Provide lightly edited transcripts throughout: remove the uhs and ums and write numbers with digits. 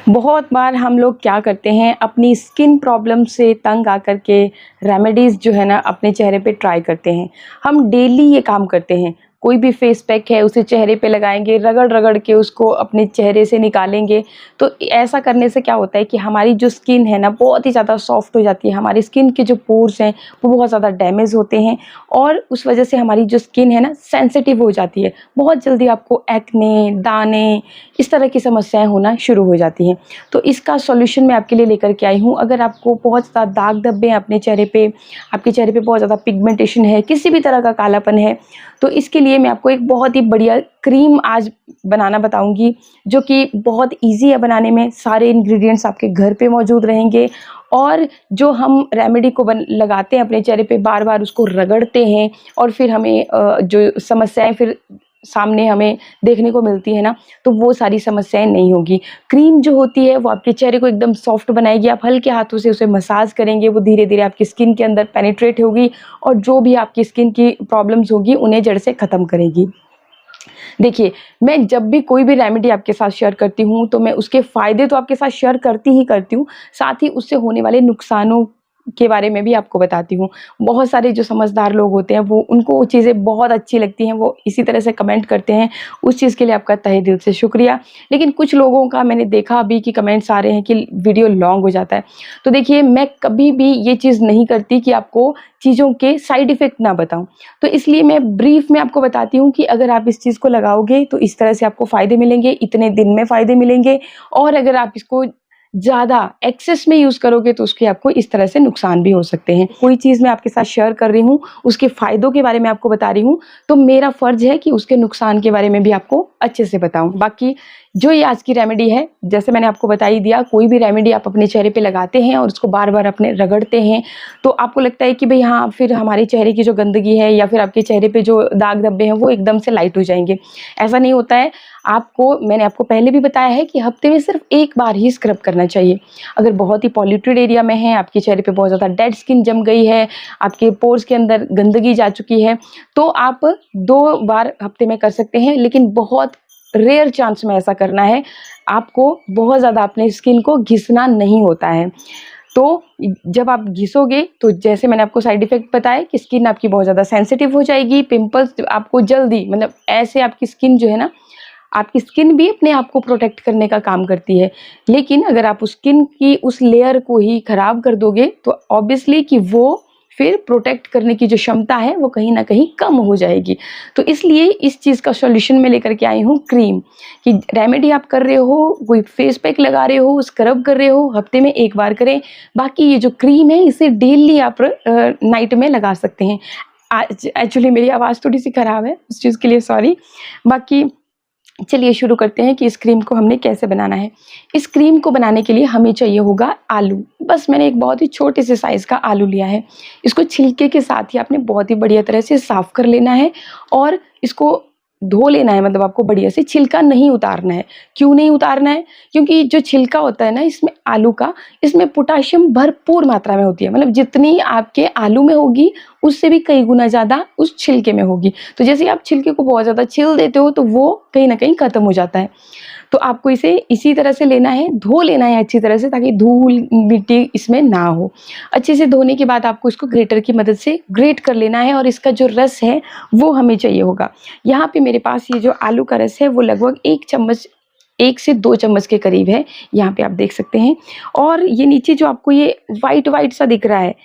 बहुत बार हम लोग क्या करते हैं, अपनी स्किन प्रॉब्लम से तंग आकर के रेमेडीज़ जो है ना अपने चेहरे पे ट्राई करते हैं। हम डेली ये काम करते हैं। कोई भी फेस पैक है उसे चेहरे पे लगाएंगे, रगड़ रगड़ के उसको अपने चेहरे से निकालेंगे। तो ऐसा करने से क्या होता है कि हमारी जो स्किन है ना बहुत ही ज़्यादा सॉफ्ट हो जाती है। हमारी स्किन के जो पोर्स हैं वो बहुत ज़्यादा डैमेज होते हैं और उस वजह से हमारी जो स्किन है ना सेंसिटिव हो जाती है। बहुत जल्दी आपको एक्ने, दाने, इस तरह की समस्याएं होना शुरू हो जाती हैं। तो इसका सॉल्यूशन मैं आपके लिए लेकर के आई हूँ। अगर आपको बहुत ज़्यादा दाग धब्बे हैं अपने चेहरे पे, आपके चेहरे पे बहुत ज़्यादा पिगमेंटेशन है, किसी भी तरह का कालापन है, तो इसके लिए मैं आपको एक बहुत ही बढ़िया क्रीम आज बनाना बताऊंगी, जो कि बहुत ईजी है बनाने में। सारे इंग्रेडिएंट्स आपके घर पे मौजूद रहेंगे और जो हम रेमेडी को लगाते हैं अपने चेहरे पे, बार बार उसको रगड़ते हैं और फिर हमें जो समस्याएं फिर सामने हमें देखने को मिलती है ना, तो वो सारी समस्याएं नहीं होगी। क्रीम जो होती है वो आपके चेहरे को एकदम सॉफ्ट बनाएगी। आप हल्के हाथों से उसे मसाज करेंगे, वो धीरे धीरे आपकी स्किन के अंदर पेनिट्रेट होगी और जो भी आपकी स्किन की प्रॉब्लम्स होगी उन्हें जड़ से ख़त्म करेगी। देखिए, मैं जब भी कोई भी रेमेडी आपके साथ शेयर करती हूँ तो मैं उसके फ़ायदे तो आपके साथ शेयर करती ही करती हूँ, साथ ही उससे होने वाले नुकसानों के बारे में भी आपको बताती हूँ। बहुत सारे जो समझदार लोग होते हैं वो, उनको वो चीज़ें बहुत अच्छी लगती हैं, वो इसी तरह से कमेंट करते हैं। उस चीज़ के लिए आपका तहे दिल से शुक्रिया। लेकिन कुछ लोगों का मैंने देखा अभी कि कमेंट्स आ रहे हैं कि वीडियो लॉन्ग हो जाता है। तो देखिए, मैं कभी भी ये चीज़ नहीं करती कि आपको चीज़ों के साइड इफ़ेक्ट ना बताऊँ। तो इसलिए मैं ब्रीफ में आपको बताती हूँ कि अगर आप इस चीज़ को लगाओगे तो इस तरह से आपको फ़ायदे मिलेंगे, इतने दिन में फ़ायदे मिलेंगे, और अगर आप इसको ज़्यादा एक्सेस में यूज़ करोगे तो उसके आपको इस तरह से नुकसान भी हो सकते हैं। कोई चीज़ मैं आपके साथ शेयर कर रही हूँ, उसके फ़ायदों के बारे में आपको बता रही हूँ, तो मेरा फ़र्ज़ है कि उसके नुकसान के बारे में भी आपको अच्छे से बताऊँ। बाकी जो ये आज की रेमेडी है, जैसे मैंने आपको बता ही दिया, कोई भी रेमेडी आप अपने चेहरे पे लगाते हैं और उसको बार-बार अपने रगड़ते हैं, तो आपको लगता है कि भई हाँ, फिर हमारे चेहरे की जो गंदगी है या फिर आपके चेहरे पे जो दाग धब्बे हैं वो एकदम से लाइट हो जाएँगे। ऐसा नहीं होता है। मैंने आपको पहले भी बताया है कि हफ्ते में सिर्फ एक बार ही स्क्रब करना चाहिए। अगर बहुत ही पॉल्यूटेड एरिया में है, आपके चेहरे पे बहुत ज़्यादा डेड स्किन जम गई है, आपके पोर्स के अंदर गंदगी जा चुकी है, तो आप 2 बार हफ्ते में कर सकते हैं, लेकिन बहुत रेयर चांस में ऐसा करना है। आपको बहुत ज़्यादा अपने स्किन को घिसना नहीं होता है। तो जब आप घिसोगे तो जैसे मैंने आपको साइड इफ़ेक्ट बताए कि स्किन आपकी बहुत ज़्यादा सेंसिटिव हो जाएगी, पिंपल्स आपको जल्दी, मतलब ऐसे आपकी स्किन जो है ना, आपकी स्किन भी अपने आप को प्रोटेक्ट करने का काम करती है। लेकिन अगर आप उस स्किन की उस लेयर को ही खराब कर दोगे तो ऑब्वियसली कि वो फिर प्रोटेक्ट करने की जो क्षमता है वो कहीं न कहीं कम हो जाएगी। तो इसलिए इस चीज़ का सॉल्यूशन मैं लेकर के आई हूँ क्रीम, कि रेमेडी आप कर रहे हो, कोई फेस पैक लगा रहे हो, स्क्रब कर रहे हो, हफ्ते में 1 बार करें। बाकी ये जो क्रीम है इसे डेली आप नाइट में लगा सकते हैं। आज एक्चुअली मेरी आवाज़ थोड़ी-सी ख़राब है, उस चीज़ के लिए सॉरी। बाकी चलिए शुरू करते हैं कि इस क्रीम को हमने कैसे बनाना है। इस क्रीम को बनाने के लिए हमें चाहिए होगा आलू। बस मैंने एक बहुत ही छोटे से साइज़ का आलू लिया है। इसको छिलके के साथ ही आपने बहुत ही बढ़िया तरह से साफ़ कर लेना है और इसको धो लेना है, मतलब आपको बढ़िया से छिलका नहीं उतारना है। क्यों नहीं उतारना है? क्योंकि जो छिलका होता है ना इसमें आलू का, इसमें पोटेशियम भरपूर मात्रा में होती है। मतलब जितनी आपके आलू में होगी उससे भी कई गुना ज़्यादा उस छिलके में होगी। तो जैसे ही आप छिलके को बहुत ज़्यादा छील देते हो तो वो कहीं न कहीं ख़त्म हो जाता है। तो आपको इसे इसी तरह से लेना है, धो लेना है अच्छी तरह से, ताकि धूल, मिट्टी इसमें ना हो। अच्छे से धोने के बाद आपको इसको ग्रेटर की मदद से ग्रेट कर लेना है और इसका जो रस है वो हमें चाहिए होगा। यहाँ पे मेरे पास ये जो आलू का रस है वो लगभग 1 चम्मच, 1 से 2 चम्मच के करीब है। यहाँ पे आप देख सकते हैं। और ये नीचे जो आपको ये व्हाइट-व्हाइट सा दिख रहा है,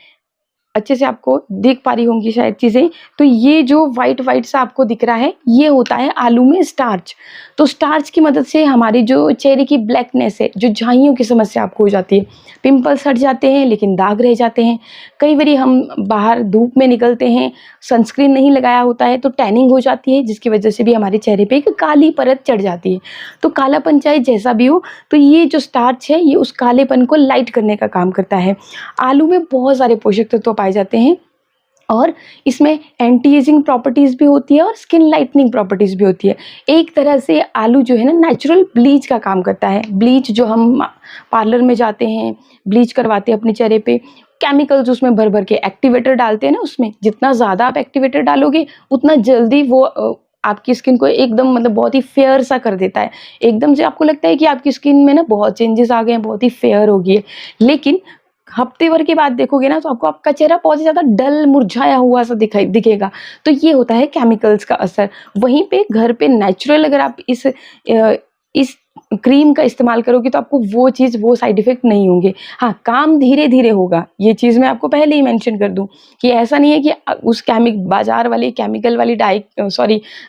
अच्छे से आपको दिख पा रही होंगी शायद चीज़ें, तो ये जो व्हाइट व्हाइट सा आपको दिख रहा है ये होता है आलू में स्टार्च। तो स्टार्च की मदद से हमारी जो चेहरे की ब्लैकनेस है, जो झाइयों की समस्या आपको हो जाती है, पिंपल्स हट जाते हैं लेकिन दाग रह जाते हैं। कई बारी हम बाहर धूप में निकलते हैं, सनस्क्रीन नहीं लगाया होता है तो टैनिंग हो जाती है, जिसकी वजह से भी हमारे चेहरे पे एक काली परत चढ़ जाती है। तो कालापन चाहे जैसा भी हो, तो ये जो स्टार्च है ये उस कालेपन को लाइट करने का काम करता है। आलू में बहुत सारे पोषक तत्व पाए जाते हैं और इसमें एंटी एजिंग प्रॉपर्टीज़ भी होती है और स्किन लाइटनिंग प्रॉपर्टीज़ भी होती है। एक तरह से आलू जो है ना नेचुरल ब्लीच का काम करता है। ब्लीच जो हम पार्लर में जाते हैं, ब्लीच करवाते हैं अपने चेहरे पे, केमिकल्स उसमें भर भर के एक्टिवेटर डालते हैं ना, उसमें जितना ज़्यादा आप एक्टिवेटर डालोगे उतना जल्दी वो आपकी स्किन को एकदम मतलब बहुत ही फेयर सा कर देता है। एकदम से आपको लगता है कि आपकी स्किन में ना बहुत चेंजेस आ गए हैं, बहुत ही फेयर हो गई है। लेकिन हफ्ते भर के बाद देखोगे ना तो आपको आपका चेहरा बहुत ही ज़्यादा डल मुरझाया हुआ सा दिखेगा। तो ये होता है केमिकल्स का असर। वहीं पे घर पे नेचुरल अगर आप इस क्रीम का इस्तेमाल करोगे तो आपको वो चीज़, वो साइड इफ़ेक्ट नहीं होंगे। हाँ, काम धीरे-धीरे होगा, ये चीज़ मैं आपको पहले ही मेंशन कर दूँ कि ऐसा नहीं है कि उस बाज़ार वाली केमिकल वाली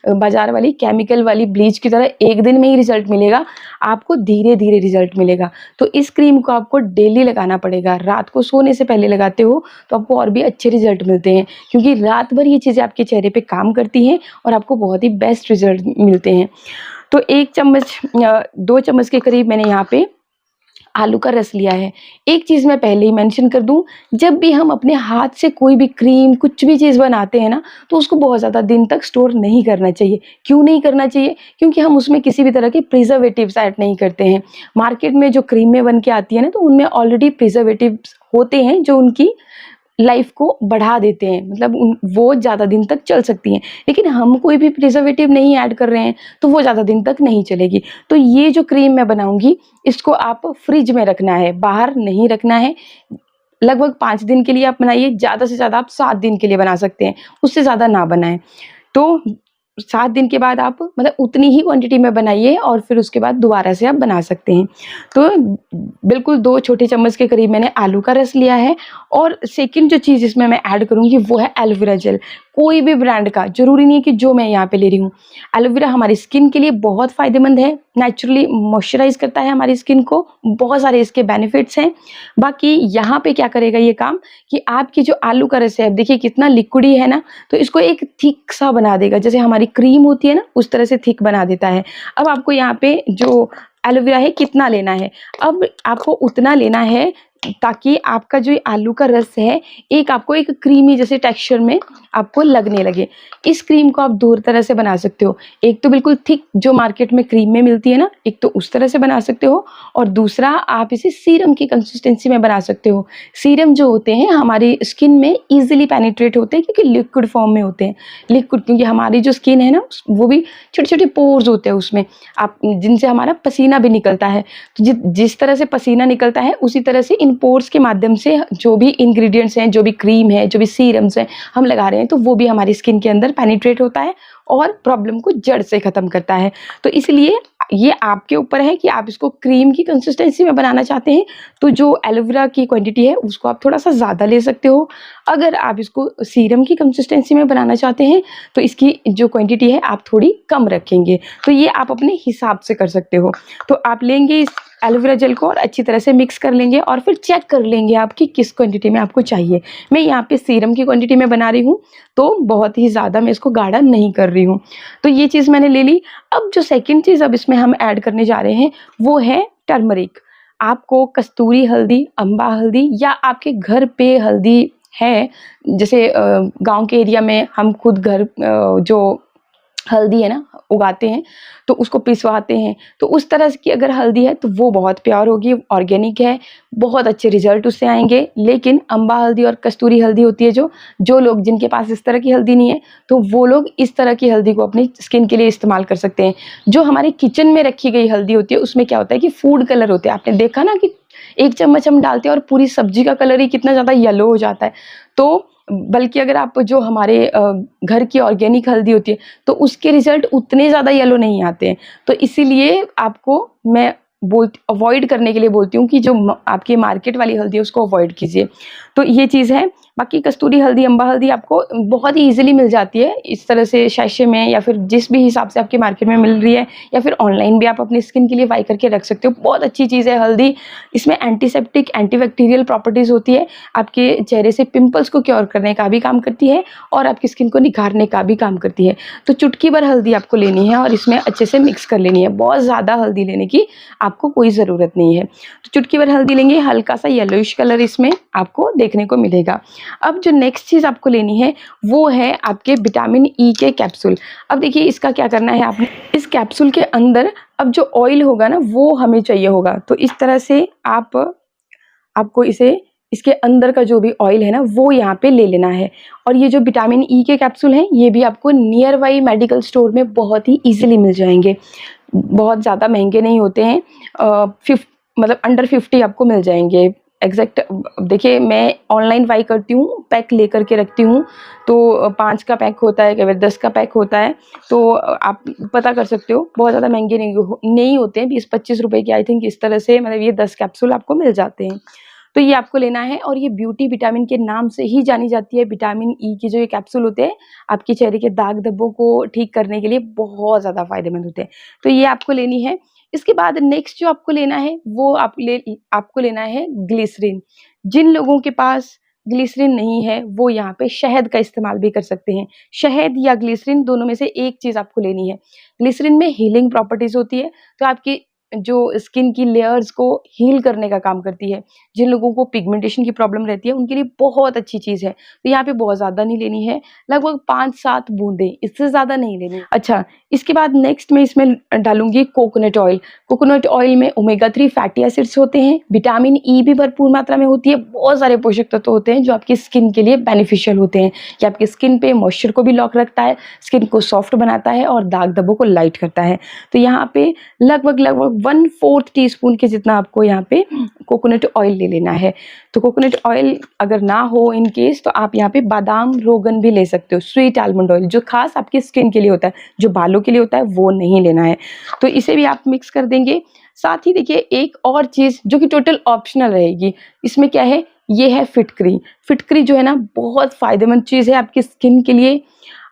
बाज़ार वाली केमिकल वाली ब्लीच की तरह एक दिन में ही रिज़ल्ट मिलेगा, आपको धीरे-धीरे रिज़ल्ट मिलेगा। तो इस क्रीम को आपको डेली लगाना पड़ेगा। रात को सोने से पहले लगाते हो तो आपको और भी अच्छे रिज़ल्ट मिलते हैं, क्योंकि रात भर ये चीज़ें आपके चेहरे पे काम करती हैं और आपको बहुत ही बेस्ट रिज़ल्ट मिलते हैं। तो 1 चम्मच 2 चम्मच के करीब मैंने यहाँ पे आलू का रस लिया है। एक चीज़ मैं पहले ही मेंशन कर दूँ, जब भी हम अपने हाथ से कोई भी क्रीम, कुछ भी चीज़ बनाते हैं ना, तो उसको बहुत ज़्यादा दिन तक स्टोर नहीं करना चाहिए। क्यों नहीं करना चाहिए? क्योंकि हम उसमें किसी भी तरह के प्रिजर्वेटिव्स ऐड नहीं करते हैं। मार्केट में जो क्रीमें बन के आती है ना, तो उनमें ऑलरेडी प्रिजर्वेटिव्स होते हैं जो उनकी लाइफ को बढ़ा देते हैं, मतलब वो ज़्यादा दिन तक चल सकती हैं। लेकिन हम कोई भी प्रिजर्वेटिव नहीं ऐड कर रहे हैं तो वो ज़्यादा दिन तक नहीं चलेगी। तो ये जो क्रीम मैं बनाऊंगी इसको आप फ्रिज में रखना है, बाहर नहीं रखना है। लगभग 5 दिन के लिए आप बनाइए, ज़्यादा से ज़्यादा आप 7 दिन के लिए बना सकते हैं, उससे ज़्यादा ना बनाएं। तो 7 दिन के बाद आप मतलब उतनी ही क्वांटिटी में बनाइए और फिर उसके बाद दोबारा से आप बना सकते हैं। तो बिल्कुल 2 छोटे चम्मच के करीब मैंने आलू का रस लिया है। और सेकंड जो चीज़ इसमें मैं ऐड करूँगी वो है एलोवेरा जेल। कोई भी ब्रांड का, ज़रूरी नहीं है कि जो मैं यहाँ पे ले रही हूँ। एलोवेरा हमारी स्किन के लिए बहुत फ़ायदेमंद है, नेचुरली मॉइस्चराइज़ करता है हमारी स्किन को, बहुत सारे इसके बेनिफिट्स हैं। बाकी यहाँ पे क्या करेगा ये काम कि आपकी जो आलू का रस है, अब देखिए कितना लिक्विडी है ना, तो इसको एक थिक सा बना देगा, जैसे हमारी क्रीम होती है ना उस तरह से थिक बना देता है। अब आपको यहाँ पे जो एलोवेरा है कितना लेना है, अब आपको उतना लेना है ताकि आपका जो आलू का रस है आपको एक क्रीमी जैसे टेक्सचर में आपको लगने लगे। इस क्रीम को आप दो तरह से बना सकते हो, एक तो बिल्कुल थिक जो मार्केट में क्रीम में मिलती है ना, एक तो उस तरह से बना सकते हो, और दूसरा आप इसे सीरम की कंसिस्टेंसी में बना सकते हो। सीरम जो होते हैं हमारी स्किन में ईजिली पेनिट्रेट होते हैं क्योंकि लिक्विड फॉर्म में होते हैं। लिक्विड क्योंकि हमारी जो स्किन है ना वो भी छोटे छोटे पोर्स होते हैं उसमें, आप जिनसे हमारा पसीना भी निकलता है। तो जिस तरह से पसीना निकलता है उसी तरह से इन पोर्स के माध्यम से जो भी इंग्रेडिएंट्स हैं, जो भी क्रीम है, जो भी सीरम्स हैं हम लगा रहे हैं, तो वो भी हमारी स्किन के अंदर पेनिट्रेट होता है और प्रॉब्लम को जड़ से खत्म करता है। तो इसलिए ये आपके ऊपर है कि आप इसको क्रीम की कंसिस्टेंसी में बनाना चाहते हैं तो जो एलोवेरा की क्वांटिटी है उसको आप थोड़ा सा ज़्यादा ले सकते हो। अगर आप इसको सीरम की कंसिस्टेंसी में बनाना चाहते हैं तो इसकी जो क्वांटिटी है आप थोड़ी कम रखेंगे। तो ये आप अपने हिसाब से कर सकते हो। तो आप लेंगे इस एलोवेरा जेल को और अच्छी तरह से मिक्स कर लेंगे और फिर चेक कर लेंगे आपकी किस क्वांटिटी में आपको चाहिए। मैं यहाँ पे सीरम की क्वांटिटी में बना रही हूँ तो बहुत ही ज़्यादा मैं इसको गाढ़ा नहीं कर रही हूँ। तो ये चीज़ मैंने ले ली। अब जो सेकंड चीज़ अब इसमें हम ऐड करने जा रहे हैं वो है टर्मरिक। आपको कस्तूरी हल्दी, अम्बा हल्दी या आपके घर पे हल्दी है, जैसे गांव के एरिया में हम खुद घर जो हल्दी है ना उगाते हैं तो उसको पिसवाते हैं, तो उस तरह की अगर हल्दी है तो वो बहुत प्योर होगी, ऑर्गेनिक है, बहुत अच्छे रिजल्ट उससे आएंगे। लेकिन अम्बा हल्दी और कस्तूरी हल्दी होती है जो लोग जिनके पास इस तरह की हल्दी नहीं है तो वो लोग इस तरह की हल्दी को अपनी स्किन के लिए इस्तेमाल कर सकते हैं। जो हमारे किचन में रखी गई हल्दी होती है उसमें क्या होता है कि फूड कलर होते हैं, आपने देखा ना कि 1 चम्मच हम डालते हैं और पूरी सब्जी का कलर ही कितना ज़्यादा येलो हो जाता है। तो बल्कि अगर आप जो हमारे घर की ऑर्गेनिक हल्दी होती है तो उसके रिजल्ट उतने ज़्यादा येलो नहीं आते हैं। तो इसीलिए आपको मैं अवॉइड करने के लिए बोलती हूँ कि जो आपकी मार्केट वाली हल्दी है उसको अवॉइड कीजिए। तो ये चीज़ है। बाकी कस्तूरी हल्दी, अम्बा हल्दी आपको बहुत ही ईजिली मिल जाती है इस तरह से सैशे में, या फिर जिस भी हिसाब से आपकी मार्केट में मिल रही है, या फिर ऑनलाइन भी आप अपनी स्किन के लिए बाई करके रख सकते हो। बहुत अच्छी चीज़ है हल्दी। इसमें एंटीसेप्टिक, एंटीबैक्टीरियल प्रॉपर्टीज़ होती है, आपके चेहरे से पिंपल्स को क्योर करने का भी काम करती है और आपकी स्किन को निखारने का भी काम करती है। तो चुटकी भर हल्दी आपको लेनी है और इसमें अच्छे से मिक्स कर लेनी है। बहुत ज़्यादा हल्दी लेने की आपको कोई ज़रूरत नहीं है। तो चुटकी भर हल्दी लेंगे, हल्का सा येलोइश कलर इसमें आपको देखने को मिलेगा। अब जो नेक्स्ट चीज़ आपको लेनी है वो है आपके विटामिन ई के कैप्सूल। अब देखिए इसका क्या करना है, आपने इस कैप्सूल के अंदर अब जो ऑयल होगा ना वो हमें चाहिए होगा। तो इस तरह से आपको इसे इसके अंदर का जो भी ऑयल है ना वो यहाँ पे ले लेना है। और ये जो विटामिन ई के कैप्सूल हैं ये भी आपको नियर बाई मेडिकल स्टोर में बहुत ही ईजिली मिल जाएंगे, बहुत ज़्यादा महंगे नहीं होते हैं। मतलब अंडर 50 आपको मिल जाएंगे एग्जैक्ट। देखिए मैं ऑनलाइन बाई करती हूँ, पैक लेकर के रखती हूँ, तो 5 का पैक होता है, कई बार 10 का पैक होता है, तो आप पता कर सकते हो, बहुत ज़्यादा महंगे नहीं होते हैं, 20-25 रुपए के आई थिंक इस तरह से, मतलब ये 10 कैप्सूल आपको मिल जाते हैं। तो ये आपको लेना है। और ये ब्यूटी विटामिन के नाम से ही जानी जाती है। विटामिन ई के जो ये कैप्सूल होते हैं आपके चेहरे के दाग धब्बों को ठीक करने के लिए बहुत ज़्यादा फायदेमंद होते हैं, तो ये आपको लेनी है। इसके बाद नेक्स्ट जो आपको लेना है वो आपको लेना है ग्लिसरीन। जिन लोगों के पास ग्लिसरीन नहीं है वो यहाँ पे शहद का इस्तेमाल भी कर सकते हैं। शहद या ग्लिसरीन दोनों में से एक चीज़ आपको लेनी है। ग्लिसरीन में हीलिंग प्रॉपर्टीज़ होती है, तो आपकी जो स्किन की लेयर्स को हील करने का काम करती है। जिन लोगों को पिगमेंटेशन की प्रॉब्लम रहती है उनके लिए बहुत अच्छी चीज़ है। तो यहाँ पे बहुत ज़्यादा नहीं लेनी है, लगभग 5-7 बूंदें, इससे ज़्यादा नहीं लेनी। अच्छा, इसके बाद नेक्स्ट मैं इसमें डालूंगी कोकोनट ऑयल। कोकोनट ऑयल में ओमेगा 3 फैटी एसिड्स होते हैं, विटामिन ई भी भरपूर मात्रा में होती है, बहुत सारे पोषक तत्व होते हैं जो आपकी स्किन के लिए बेनिफिशियल होते हैं। कि आपकी स्किन पे मॉइस्चर को भी लॉक रखता है, स्किन को सॉफ्ट बनाता है और दाग धब्बों को लाइट करता है। तो यहाँ पे लगभग 1/4 टीस्पून के जितना आपको यहाँ पे कोकोनट ऑयल ले लेना है। तो कोकोनट ऑयल अगर ना हो इन केस, तो आप यहाँ पे बादाम रोगन भी ले सकते हो, स्वीट आलमंड ऑयल, जो खास आपकी स्किन के लिए होता है, जो बालों के लिए होता है वो नहीं लेना है। तो इसे भी आप मिक्स कर देंगे। साथ ही देखिए एक और चीज़ जो कि टोटल ऑप्शनल रहेगी, इसमें क्या है, ये है फिटकरी। फिटकरी जो है ना बहुत फ़ायदेमंद चीज़ है आपकी स्किन के लिए।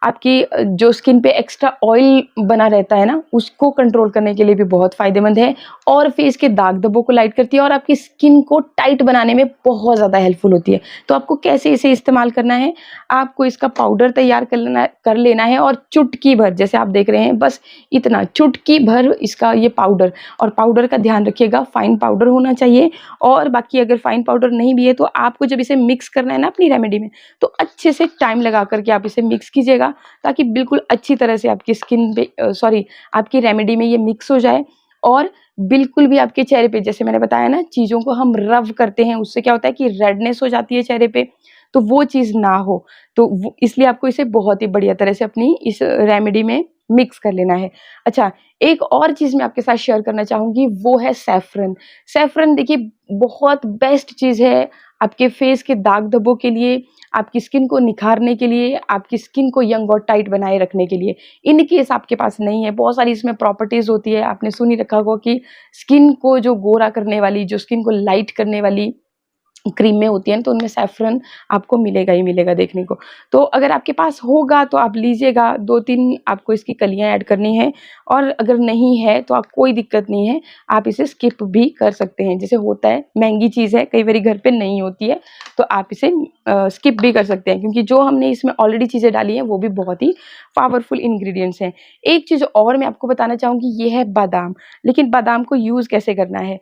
आपकी जो स्किन पे एक्स्ट्रा ऑयल बना रहता है ना, उसको कंट्रोल करने के लिए भी बहुत फ़ायदेमंद है, और फेस के दाग धब्बों को लाइट करती है, और आपकी स्किन को टाइट बनाने में बहुत ज़्यादा हेल्पफुल होती है। तो आपको कैसे इसे इस्तेमाल करना है, आपको इसका पाउडर तैयार कर लेना है, और चुटकी भर, जैसे आप देख रहे हैं बस इतना, चुटकी भर इसका ये पाउडर। और पाउडर का ध्यान रखिएगा, फाइन पाउडर होना चाहिए। और बाकी अगर फाइन पाउडर नहीं भी है तो आपको जब इसे मिक्स करना है ना अपनी रेमेडी में, तो अच्छे से टाइम लगा करके आप इसे मिक्स कीजिएगा, ताकि बिल्कुल अच्छी तरह से आपकी स्किन पे आपकी रेमेडी में ये मिक्स हो जाए। और बिल्कुल भी आपके चेहरे पे, जैसे मैंने बताया ना, चीज़ों को हम रब करते हैं, उससे क्या होता है कि रेडनेस हो जाती है चेहरे पे, तो वो चीज़ ना हो। तो इसलिए आपको इसे बहुत ही बढ़िया तरह से अपनी इस रेमेडी में मिक्स कर लेना है। अच्छा, एक और चीज़ मैं आपके साथ शेयर करना चाहूँगी, वो है सैफ़रन। सैफ़रन देखिए बहुत बेस्ट चीज़ है आपके फेस के दाग धब्बों के लिए, आपकी स्किन को निखारने के लिए, आपकी स्किन को यंग और टाइट बनाए रखने के लिए। इन केस आपके पास नहीं है, बहुत सारी इसमें प्रॉपर्टीज़ होती है, आपने सुन ही रखा होगा कि स्किन को जो गोरा करने वाली, जो स्किन को लाइट करने वाली क्रीम में होती है ना, तो उनमें सैफ़रन आपको मिलेगा ही मिलेगा देखने को। तो अगर आपके पास होगा तो आप लीजिएगा, 2-3 आपको इसकी कलियाँ ऐड करनी है, और अगर नहीं है तो आप कोई दिक्कत नहीं है, आप इसे स्किप भी कर सकते हैं। जैसे होता है महंगी चीज़ है, कई बारी घर पे नहीं होती है, तो आप इसे स्किप भी कर सकते हैं, क्योंकि जो हमने इसमें ऑलरेडी चीज़ें डाली हैं वो भी बहुत ही पावरफुल इंग्रीडिएंट्स हैं। एक चीज़ और मैं आपको बताना चाहूँगी, ये है बादाम। लेकिन बादाम को यूज़ कैसे करना है,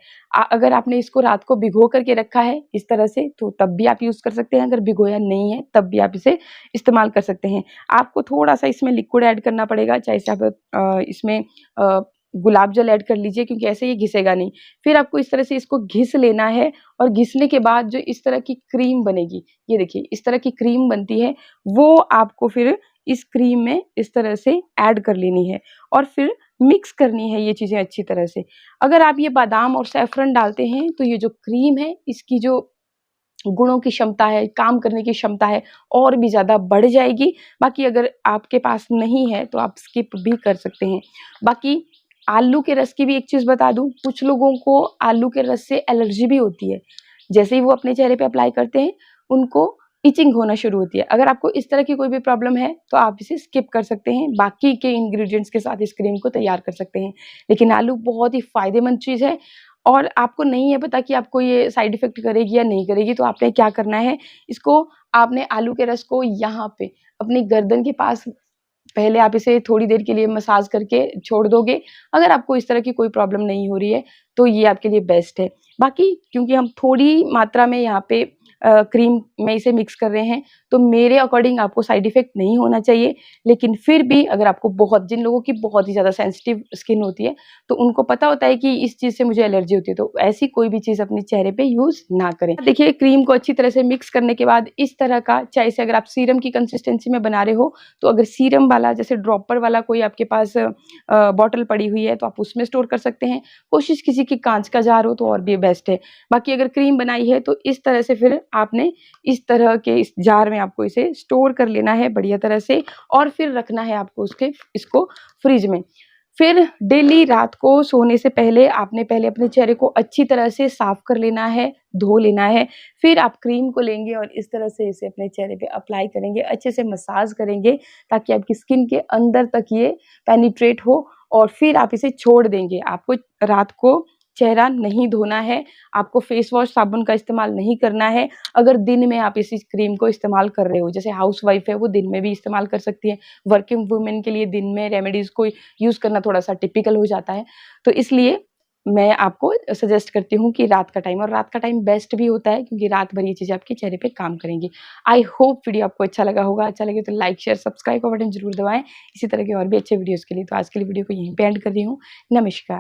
अगर आपने इसको रात को भिगो करके रखा है इस तरह से, तो तब भी आप यूज़ कर सकते हैं, अगर भिगोया नहीं है तब भी आप इसे इस्तेमाल कर सकते हैं। आपको थोड़ा-सा इसमें लिक्विड ऐड करना पड़ेगा, चाहे से आप इसमें गुलाब जल ऐड कर लीजिए, क्योंकि ऐसे ये घिसेगा नहीं। फिर आपको इस तरह से इसको घिस लेना है, और घिसने के बाद जो इस तरह की क्रीम बनेगी, ये देखिए इस तरह की क्रीम बनती है, वो आपको फिर इस क्रीम में इस तरह से ऐड कर लेनी है, और फिर मिक्स करनी है ये चीज़ें अच्छी तरह से। अगर आप ये बादाम और सैफ़रन डालते हैं तो ये जो क्रीम है, इसकी जो गुणों की क्षमता है, काम करने की क्षमता है, और भी ज़्यादा बढ़ जाएगी। बाकी अगर आपके पास नहीं है तो आप स्किप भी कर सकते हैं। बाकी आलू के रस की भी एक चीज़ बता दूँ, कुछ लोगों को आलू के रस से एलर्जी भी होती है। जैसे ही वो अपने चेहरे पे अप्लाई करते हैं, उनको इचिंग होना शुरू होती है। अगर आपको इस तरह की कोई भी प्रॉब्लम है तो आप इसे स्किप कर सकते हैं, बाकी के इंग्रीडिएंट्स के साथ इस क्रीम को तैयार कर सकते हैं। लेकिन आलू बहुत ही फ़ायदेमंद चीज़ है, और आपको नहीं है पता कि आपको ये साइड इफ़ेक्ट करेगी या नहीं करेगी, तो आपने क्या करना है, इसको आपने आलू के रस को यहाँ पे अपनी गर्दन के पास पहले आप इसे थोड़ी देर के लिए मसाज करके छोड़ दोगे। अगर आपको इस तरह की कोई प्रॉब्लम नहीं हो रही है तो ये आपके लिए बेस्ट है। बाकी क्योंकि हम थोड़ी मात्रा में यहाँ पे क्रीम में इसे मिक्स कर रहे हैं, तो मेरे अकॉर्डिंग आपको साइड इफ़ेक्ट नहीं होना चाहिए। लेकिन फिर भी अगर आपको जिन लोगों की बहुत ही ज़्यादा सेंसिटिव स्किन होती है, तो उनको पता होता है कि इस चीज़ से मुझे एलर्जी होती है, तो ऐसी कोई भी चीज़ अपने चेहरे पे यूज़ ना करें। देखिए, क्रीम को अच्छी तरह से मिक्स करने के बाद इस तरह का, चाहे से अगर आप सीरम की कंसिस्टेंसी में बना रहे हो, तो अगर सीरम वाला जैसे ड्रॉपर वाला कोई आपके पास बॉटल पड़ी हुई है, तो आप उसमें स्टोर कर सकते हैं। कोशिश किसी की काँच का जार हो तो और भी बेस्ट है। बाकी अगर क्रीम बनाई है तो इस तरह से फिर आपने इस तरह के इस जार में आपको इसे स्टोर कर लेना है बढ़िया तरह से, और फिर रखना है आपको इसको फ्रिज में। फिर डेली रात को सोने से पहले आपने पहले अपने चेहरे को अच्छी तरह से साफ कर लेना है, धो लेना है। फिर आप क्रीम को लेंगे और इस तरह से इसे अपने चेहरे पे अप्लाई करेंगे, अच्छे से मसाज करेंगे ताकि आपकी स्किन के अंदर तक ये पेनिट्रेट हो, और फिर आप इसे छोड़ देंगे। आपको रात को चेहरा नहीं धोना है, आपको फेस वॉश साबुन का इस्तेमाल नहीं करना है। अगर दिन में आप इस क्रीम को इस्तेमाल कर रहे हो, जैसे हाउसवाइफ है वो दिन में भी इस्तेमाल कर सकती है। वर्किंग वुमेन के लिए दिन में रेमेडीज़ को यूज़ करना थोड़ा-सा टिपिकल हो जाता है। तो इसलिए मैं आपको सजेस्ट करती हूँ कि रात का टाइम, और रात का टाइम बेस्ट भी होता है क्योंकि रात भर ये चीज़ें आपके चेहरे पे काम करेंगी। आई होप वीडियो आपको अच्छा लगा होगा। अच्छा लगे तो लाइक, शेयर, सब्सक्राइब का बटन ज़रूर दबाएँ। इसी तरह के और भी अच्छे वीडियोज़ के लिए। तो आज के लिए वीडियो को यहीं पे एंड कर रही हूँ। नमस्कार।